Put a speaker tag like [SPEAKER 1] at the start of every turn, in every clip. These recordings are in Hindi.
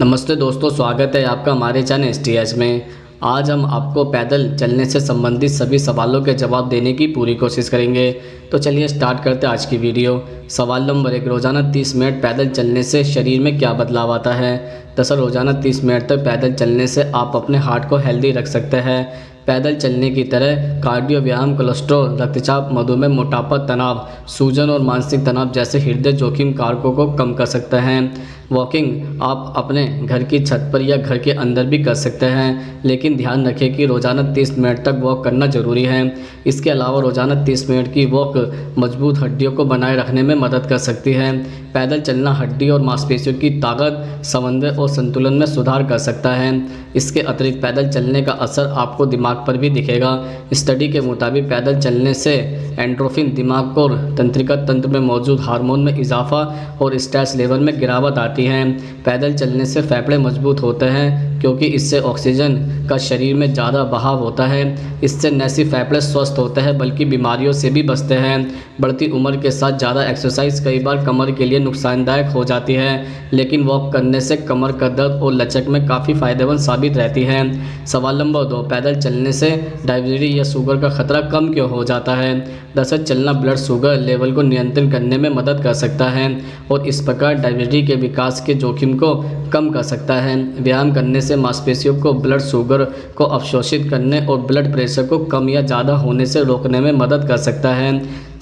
[SPEAKER 1] नमस्ते दोस्तों, स्वागत है आपका हमारे चैनल STH में। आज हम आपको पैदल चलने से संबंधित सभी सवालों के जवाब देने की पूरी कोशिश करेंगे। तो चलिए स्टार्ट करते हैं आज की वीडियो। सवाल नंबर 1, रोज़ाना 30 मिनट पैदल चलने से शरीर में क्या बदलाव आता है। दरअसल रोज़ाना 30 मिनट तक पैदल चलने से आप अपने हार्ट को हेल्दी रख सकते हैं। पैदल चलने की तरह कार्डियो व्यायाम कोलेस्ट्रॉल, रक्तचाप, मधुमेह, मोटापा, तनाव, सूजन और मानसिक तनाव जैसे हृदय जोखिम कारकों को कम कर सकते हैं। वॉकिंग आप अपने घर की छत पर या घर के अंदर भी कर सकते हैं, लेकिन ध्यान रखें कि रोज़ाना 30 मिनट तक वॉक करना ज़रूरी है। इसके अलावा रोज़ाना 30 मिनट की वॉक मजबूत हड्डियों को बनाए रखने में मदद कर सकती है। पैदल चलना हड्डी और मांसपेशियों की ताकत, समन्वय और संतुलन में सुधार कर सकता है। इसके अतिरिक्त पैदल चलने का असर आपको दिमाग पर भी दिखेगा। स्टडी के मुताबिक पैदल चलने से एंडोर्फिन, दिमाग और तंत्रिका तंत्र में मौजूद हार्मोन में इजाफा और स्ट्रेस लेवल में गिरावट आती है। पैदल चलने से फेफड़े मजबूत होते हैं क्योंकि इससे ऑक्सीजन का शरीर में ज़्यादा बहाव होता है। इससे न सिर्फ फेफड़े स्वस्थ होते हैं बल्कि बीमारियों से भी बचते हैं। बढ़ती उम्र के साथ ज़्यादा एक्सरसाइज कई बार कमर के लिए नुकसानदायक हो जाती है, लेकिन वॉक करने से कमर का दर्द और लचक में काफ़ी फ़ायदेमंद साबित रहती है। सवाल नंबर 2, पैदल चलने से डायबिटीज या शुगर का खतरा कम क्यों हो जाता है। दरअसल चलना ब्लड शुगर लेवल को नियंत्रण करने में मदद कर सकता है और इस प्रकार डायबिटीज के विकास के जोखिम को कम कर सकता है। व्यायाम करने से मांसपेशियों को ब्लड शुगर को अवशोषित करने और ब्लड प्रेशर को कम या ज़्यादा होने से रोकने में मदद कर सकता है।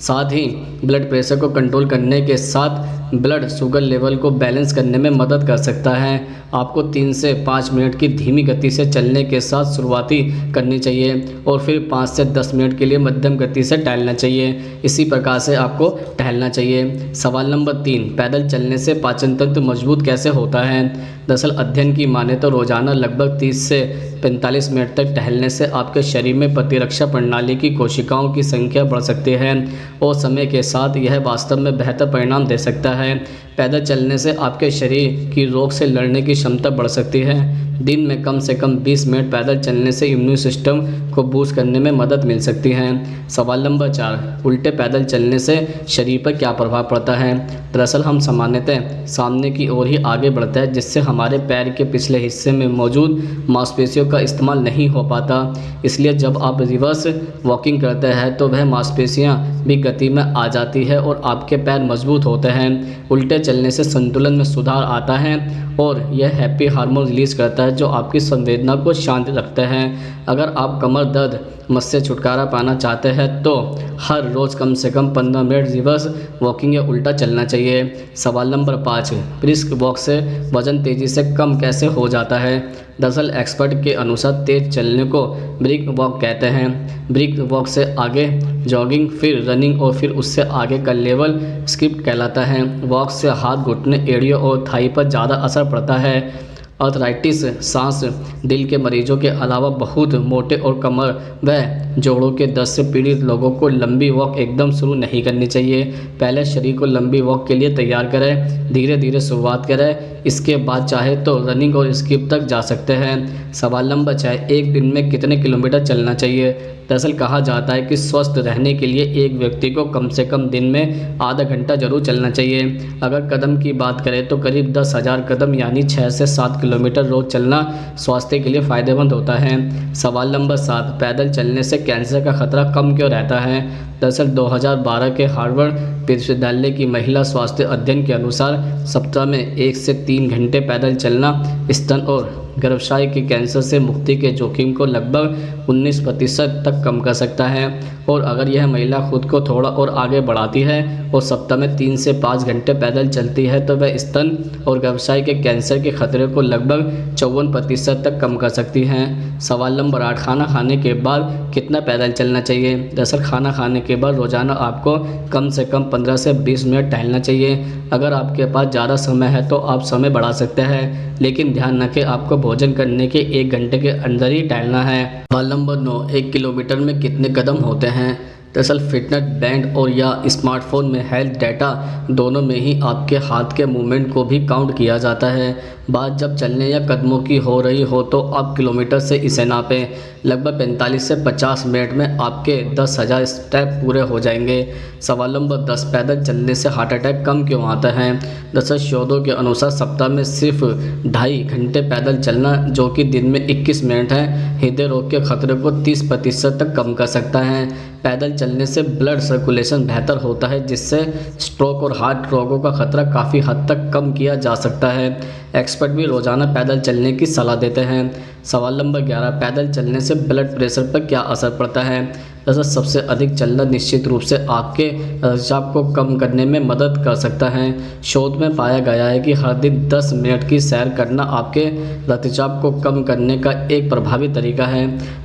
[SPEAKER 1] साथ ही ब्लड प्रेशर को कंट्रोल करने के साथ ब्लड शुगर लेवल को बैलेंस करने में मदद कर सकता है। आपको 3 से 5 मिनट की धीमी गति से चलने के साथ शुरुआती करनी चाहिए और फिर 5 से 10 मिनट के लिए मध्यम गति से टहलना चाहिए। इसी प्रकार से आपको टहलना चाहिए। सवाल नंबर 3, पैदल चलने से पाचन तंत्र मजबूत कैसे होता है। दरअसल अध्ययन की माने तो रोज़ाना लगभग 30 से 45 मिनट तक टहलने से आपके शरीर में प्रतिरक्षा प्रणाली की कोशिकाओं की संख्या बढ़ सकती है और समय के साथ यह वास्तव में बेहतर परिणाम दे सकता है। पैदल चलने से आपके शरीर की रोग से लड़ने की क्षमता बढ़ सकती है। दिन में कम से कम 20 मिनट पैदल चलने से इम्यून सिस्टम को बूस्ट करने में मदद मिल सकती है। सवाल नंबर 4, उल्टे पैदल चलने से शरीर पर क्या प्रभाव पड़ता है। दरअसल हम सामान्यतः सामने की ओर ही आगे बढ़ते हैं, जिससे हमारे पैर के पिछले हिस्से में मौजूद मांसपेशियों का इस्तेमाल नहीं हो पाता। इसलिए जब आप रिवर्स वॉकिंग करते हैं तो वह मांसपेशियां भी गति में आ जाती है और आपके पैर मजबूत होते हैं। उल्टे चलने से संतुलन में सुधार आता है और यह हैप्पी हार्मोन रिलीज करता है जो आपकी संवेदना को शांत रखता है। अगर आप कमर दर्द से छुटकारा पाना चाहते हैं तो हर रोज़ कम से कम 15 मिनट रिवर्स वॉकिंग या उल्टा चलना चाहिए। सवाल नंबर 5, ब्रिस्क वॉक से वज़न तेज़ी से कम कैसे हो जाता है। दरअसल एक्सपर्ट के अनुसार तेज़ चलने को ब्रिक वॉक कहते हैं। ब्रिक वॉक से आगे जॉगिंग, फिर रनिंग और फिर उससे आगे का लेवल स्किप कहलाता है। वॉक से हाथ, घुटने, एड़ियों और थाई पर ज़्यादा असर पड़ता है। आर्थराइटिस, सांस, दिल के मरीजों के अलावा बहुत मोटे और कमर व जोड़ों के दर्द से पीड़ित लोगों को लंबी वॉक एकदम शुरू नहीं करनी चाहिए। पहले शरीर को लंबी वॉक के लिए तैयार करें, धीरे धीरे शुरुआत करें, इसके बाद चाहे तो रनिंग और स्किप तक जा सकते हैं। सवाल नंबर 6, एक दिन में कितने किलोमीटर चलना चाहिए। दरअसल कहा जाता है कि स्वस्थ रहने के लिए एक व्यक्ति को कम से कम दिन में आधा घंटा जरूर चलना चाहिए। अगर कदम की बात करें तो करीब 10,000 कदम यानी 6 से 7 किलोमीटर रोज चलना स्वास्थ्य के लिए फ़ायदेमंद होता है। सवाल नंबर 7, पैदल चलने से कैंसर का खतरा कम क्यों रहता है। दरअसल 2012 के हार्वर्ड विश्वविद्यालय की महिला स्वास्थ्य अध्ययन के अनुसार सप्ताह में 1 से 3 घंटे पैदल चलना स्तन और गर्भाशय के कैंसर से मुक्ति के जोखिम को लगभग 19% तक कम कर सकता है। और अगर यह महिला खुद को थोड़ा और आगे बढ़ाती है और सप्ताह में 3 से 5 घंटे पैदल चलती है तो वह स्तन और गर्भाशय के कैंसर के खतरे को लगभग 54% तक कम कर सकती हैं। सवाल नंबर 8, खाना खाने के बाद कितना पैदल चलना चाहिए। दरअसल खाना खाने के बाद रोज़ाना आपको कम से कम 15 से 20 मिनट टहलना चाहिए। अगर आपके पास ज़्यादा समय है तो आप समय बढ़ा सकते हैं, लेकिन ध्यान रखें आपको भोजन करने के 1 घंटे के अंदर ही टहलना है। सवाल नंबर 9, 1 किलोमीटर में कितने कदम होते हैं। दरअसल फिटनेस बैंड और या स्मार्टफोन में हेल्थ डाटा दोनों में ही आपके हाथ के मूवमेंट को भी काउंट किया जाता है। बात जब चलने या कदमों की हो रही हो तो आप किलोमीटर से इसे नापें। लगभग 45 से 50 मिनट में आपके 10,000 स्टेप पूरे हो जाएंगे। सवाल नंबर 10, पैदल चलने से हार्ट अटैक कम क्यों आता है? दरअसल शोधों के अनुसार सप्ताह में सिर्फ 2.5 घंटे पैदल चलना, जो कि दिन में 21 मिनट है, हृदय रोग के खतरे को 30% तक कम कर सकता है। पैदल चलने से ब्लड सर्कुलेशन बेहतर होता है, जिससे स्ट्रोक और हार्ट रोगों का खतरा काफ़ी हद तक कम किया जा सकता है। एक्सपर्ट भी रोज़ाना पैदल चलने की सलाह देते हैं। सवाल नंबर 11, पैदल चलने से ब्लड प्रेशर पर क्या असर पड़ता है? दरअसल सबसे अधिक चलना निश्चित रूप से आपके रक्तचाप को कम करने में मदद कर सकता है। शोध में पाया गया है कि हर दिन 10 मिनट की सैर करना आपके रक्तचाप को कम करने का एक प्रभावी तरीका है।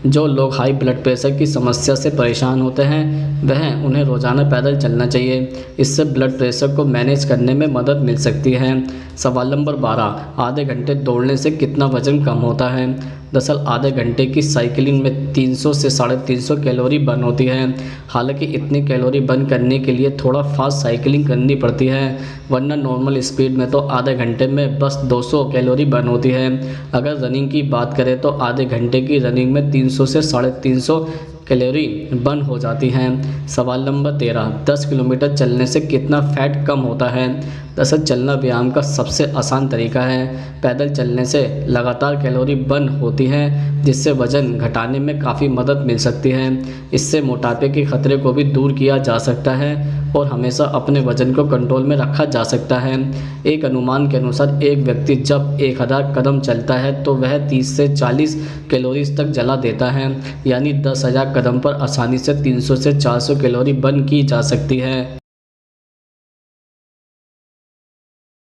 [SPEAKER 1] जो लोग हाई ब्लड प्रेशर की समस्या से परेशान होते हैं उन्हें रोज़ाना पैदल चलना चाहिए। इससे ब्लड प्रेशर को मैनेज करने में मदद मिल सकती है। सवाल नंबर 12, आधे घंटे दौड़ने से कितना वज़न कम होता है? दरअसल आधे घंटे की साइकिलिंग में 300 से 350 कैलोरी बर्न होती है। हालांकि इतनी कैलोरी बर्न करने के लिए थोड़ा फास्ट साइकिलिंग करनी पड़ती है, वरना नॉर्मल स्पीड में तो आधे घंटे में बस 200 कैलोरी बर्न होती है। अगर रनिंग की बात करें तो आधे घंटे की रनिंग में 300 से 350 कैलोरी बर्न हो जाती हैं। सवाल नंबर 13, 10 किलोमीटर चलने से कितना फैट कम होता है? दरअसल चलना व्यायाम का सबसे आसान तरीका है। पैदल चलने से लगातार कैलोरी बर्न होती है, जिससे वज़न घटाने में काफ़ी मदद मिल सकती है। इससे मोटापे के खतरे को भी दूर किया जा सकता है और हमेशा अपने वज़न को कंट्रोल में रखा जा सकता है। एक अनुमान के अनुसार एक व्यक्ति जब 1000 कदम चलता है तो वह 30 से 40 कैलोरीज तक जला देता है, यानी 10,000 कदम पर आसानी से 300 से 400 कैलोरी बर्न की जा सकती है।